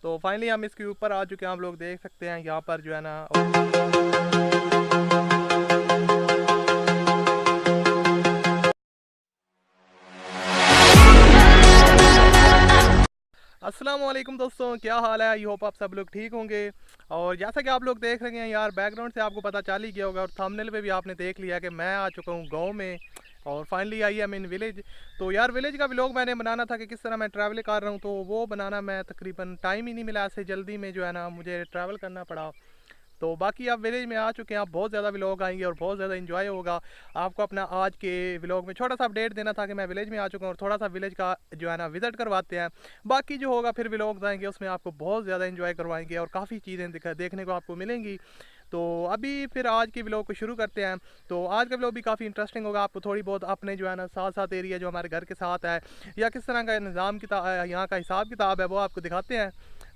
तो फाइनली हम इसके ऊपर आ चुके हैं, आप लोग देख सकते हैं यहाँ पर जो है ना। अस्सलाम वालेकुम दोस्तों, क्या हाल है? आई होप आप सब लोग ठीक होंगे। और जैसा कि आप लोग देख रहे हैं यार, बैकग्राउंड से आपको पता चल ही गया होगा और थंबनेल पे भी आपने देख लिया कि मैं आ चुका हूँ गांव में। और finally I am in village. तो यार विलेज का व्लॉग मैंने बनाना था कि किस तरह मैं ट्रैवल कर रहा हूँ, तो वो बनाना मैं तकरीबन टाइम ही नहीं मिला, ऐसे जल्दी में जो है ना मुझे ट्रैवल करना पड़ा। तो बाकी आप विलेज में आ चुके हैं, आप बहुत ज़्यादा व्लॉग आएंगे और बहुत ज़्यादा इन्जॉय होगा। आपको अपना आज के व्लॉग में छोटा सा अपडेट देना था कि मैं विलेज में आ चुका हूँ और थोड़ा सा विलेज का जो है ना विज़िट करवाते हैं। बाकी जो होगा फिर व्लॉग्स आएंगे, उसमें आपको बहुत ज़्यादा इन्जॉय करवाएंगे और काफ़ी चीज़ें देखने को आपको मिलेंगी। तो अभी फिर आज के व्लॉग को शुरू करते हैं। तो आज का व्लॉग भी काफ़ी इंटरेस्टिंग होगा, आपको थोड़ी बहुत अपने जो है ना साथ साथ एरिया जो हमारे घर के साथ है या किस तरह का निज़ाम किताब यहाँ का हिसाब किताब है वो आपको दिखाते हैं।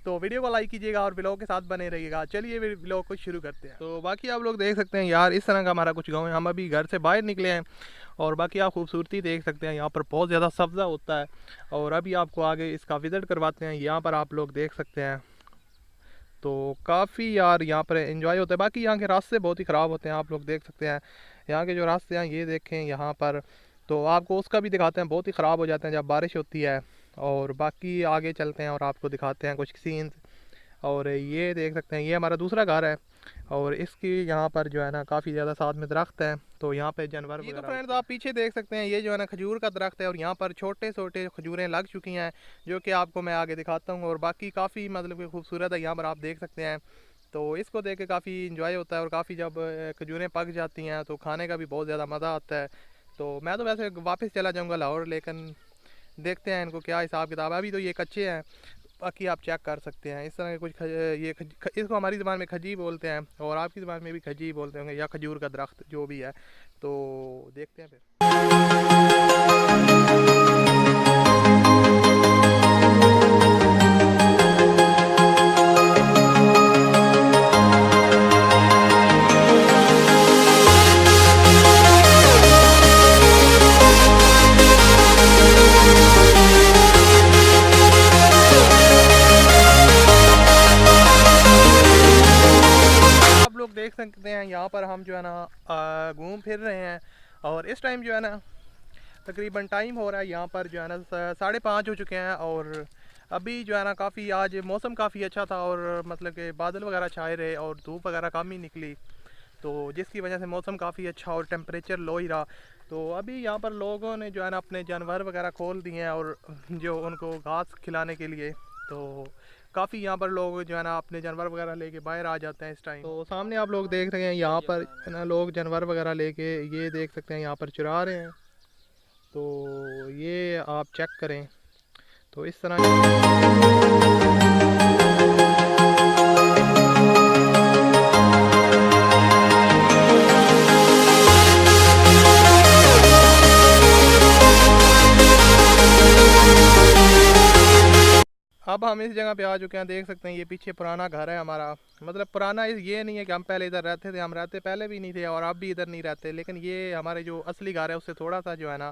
तो वीडियो को लाइक कीजिएगा और व्लॉग के साथ बने रहिएगा। चलिए व्लॉग को शुरू करते हैं। तो बाकी आप लोग देख सकते हैं यार, इस तरह का हमारा कुछ गाँव है। हम अभी घर से बाहर निकले हैं और बाकी आप खूबसूरती देख सकते हैं, यहाँ पर बहुत ज़्यादा सब्ज़ा होता है। और अभी आपको आगे इसका विज़िट करवाते हैं। यहाँ पर आप लोग देख सकते हैं, तो काफ़ी यार यहाँ पर एंजॉय होता है। बाकी यहाँ के रास्ते बहुत ही ख़राब होते हैं, आप लोग देख सकते हैं यहाँ के जो रास्ते हैं, ये देखें यहाँ पर। तो आपको उसका भी दिखाते हैं, बहुत ही ख़राब हो जाते हैं जब बारिश होती है। और बाकी आगे चलते हैं और आपको दिखाते हैं कुछ सीन्स। और ये देख सकते हैं, ये हमारा दूसरा घर है और इसकी यहाँ पर जो है ना काफ़ी ज़्यादा साथ में दरख्त है, तो यहाँ पे जानवर ये तो फ्रेंड्स आप पीछे देख सकते हैं, ये जो है ना खजूर का दरख्त है और यहाँ पर छोटे छोटे खजूरें लग चुकी हैं जो कि आपको मैं आगे दिखाता हूँ। और बाकी काफ़ी मतलब कि खूबसूरत है, यहाँ पर आप देख सकते हैं। तो इसको देख के काफ़ी इंजॉय होता है और काफ़ी जब खजूरें पक जाती हैं तो खाने का भी बहुत ज़्यादा मज़ा आता है। तो मैं तो वैसे वापस चला जाऊँगा लाहौर, लेकिन देखते हैं इनको क्या हिसाब किताब है। अभी तो ये कच्चे हैं, बाकी आप चेक कर सकते हैं। इस तरह के कुछ इसको हमारी ज़बान में खजी बोलते हैं और आपकी ज़बान में भी खजी बोलते होंगे या खजूर का दरख्त जो भी है। तो देखते हैं फिर। लोग देख सकते हैं यहाँ पर हम जो है ना घूम फिर रहे हैं और इस टाइम जो है ना तकरीबन टाइम हो रहा है यहाँ पर जो है ना 5:30 हो चुके हैं। और अभी जो है ना काफ़ी आज मौसम काफ़ी अच्छा था और मतलब कि बादल वगैरह छाए रहे और धूप वगैरह कम ही निकली, तो जिसकी वजह से मौसम काफ़ी अच्छा और टेम्परेचर लो ही रहा। तो अभी यहाँ पर लोगों ने जो है ना अपने जानवर वगैरह खोल दिए हैं और जो उनको घास खिलाने के लिए, तो काफ़ी यहाँ पर लोग जो है ना अपने जानवर वगैरह लेके बाहर आ जाते हैं इस टाइम। तो सामने आप लोग देख रहे हैं यहाँ पर है ना लोग जानवर वगैरह लेके ये देख सकते हैं यहाँ पर चुरा रहे हैं। तो ये आप चेक करें, तो इस तरह अब हम इस जगह पे आ चुके हैं, देख सकते हैं ये पीछे पुराना घर है हमारा। मतलब पुराना ये नहीं है कि हम पहले इधर रहते थे, हम रहते पहले भी नहीं थे और अब भी इधर नहीं रहते, लेकिन ये हमारे जो असली घर है उससे थोड़ा सा जो है ना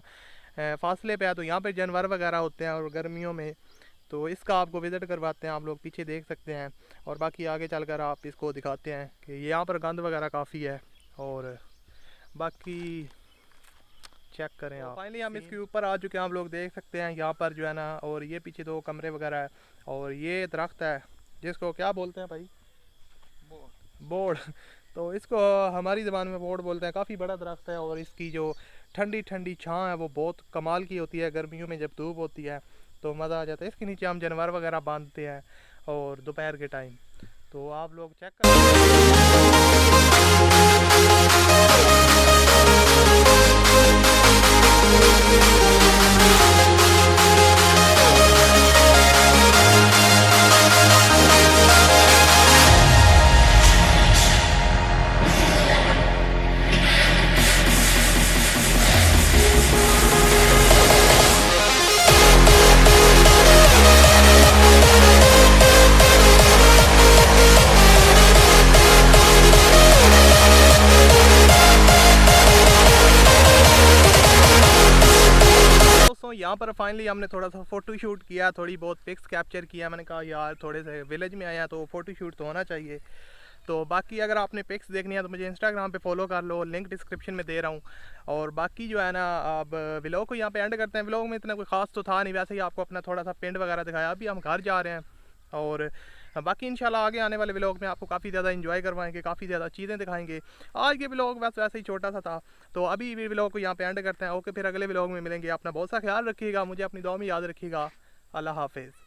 फासले पे है। तो यहाँ पे जानवर वगैरह होते हैं और गर्मियों में, तो इसका आपको विज़िट करवाते हैं। आप लोग पीछे देख सकते हैं और बाकी आगे चलकर आप इसको दिखाते हैं कि यहाँ पर गंद वगैरह काफ़ी है। और बाकी चेक करें आप। फाइनली हम इसके ऊपर आ चुके हैं, आप लोग देख सकते हैं यहाँ पर जो है ना। और ये पीछे 2 कमरे वगैरह है और ये दरख्त है जिसको क्या बोलते हैं भाई? बोर्ड। तो इसको हमारी ज़बान में बोर्ड बोलते हैं। काफ़ी बड़ा दरख्त है और इसकी जो ठंडी ठंडी छाँ है वो बहुत कमाल की होती है। गर्मियों में जब धूप होती है तो मज़ा आ जाता है। इसके नीचे हम जानवर वगैरह बांधते हैं और दोपहर के टाइम। तो आप लोग चेक कर पर फाइनली हमने थोड़ा सा फ़ोटो शूट किया, थोड़ी बहुत पिक्स कैप्चर किया। मैंने कहा यार थोड़े से विलेज में आया तो फ़ोटो शूट तो होना चाहिए। तो बाकी अगर आपने पिक्स देखनी है तो मुझे इंस्टाग्राम पे फॉलो कर लो, लिंक डिस्क्रिप्शन में दे रहा हूँ। और बाकी जो है ना, अब व्लॉग को यहाँ पे एंड करते हैं। व्लॉग में इतना कोई ख़ास तो था नहीं, वैसे ही आपको अपना थोड़ा सा पिंड वगैरह दिखाया। अभी हम घर जा रहे हैं और बाकी इंशाल्लाह आगे आने वाले व्लॉग में आपको काफ़ी ज़्यादा इंजॉय करवाएंगे, काफ़ी ज़्यादा चीज़ें दिखाएंगे। आज के व्लॉग बस वैसे ही छोटा सा था, तो अभी भी व्लॉग को यहाँ पे एंड करते हैं। ओके, फिर अगले व्लॉग में मिलेंगे। अपना बहुत सा ख्याल रखिएगा, मुझे अपनी दुआ में याद रखिएगा। अल्लाह हाफिज़।